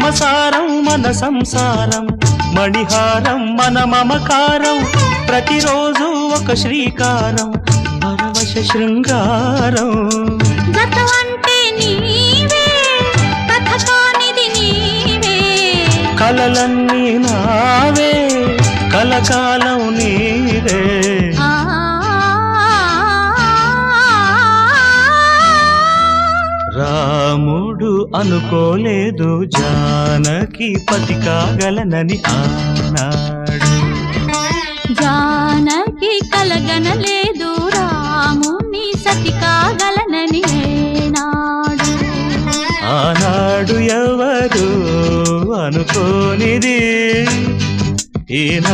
మమసారం మన సంసారం, మణిహారం మన మమకారం, ప్రతిరోజు ఒక శ్రీకారం, పరవశ శృంగారం. గతమంటే నీవే, కథ కానిది నీవే, కలలన్నీ నావే, కలకాలం నీవే. రాముడు అనుకోలేదు జానకి పతి కాగలనని ఆనాడు, జానకి కలగనలేదు రాముని సతి కాగలనని ఏనాడు. ఆనాడు ఎవరు అనుకోనిది ఈనా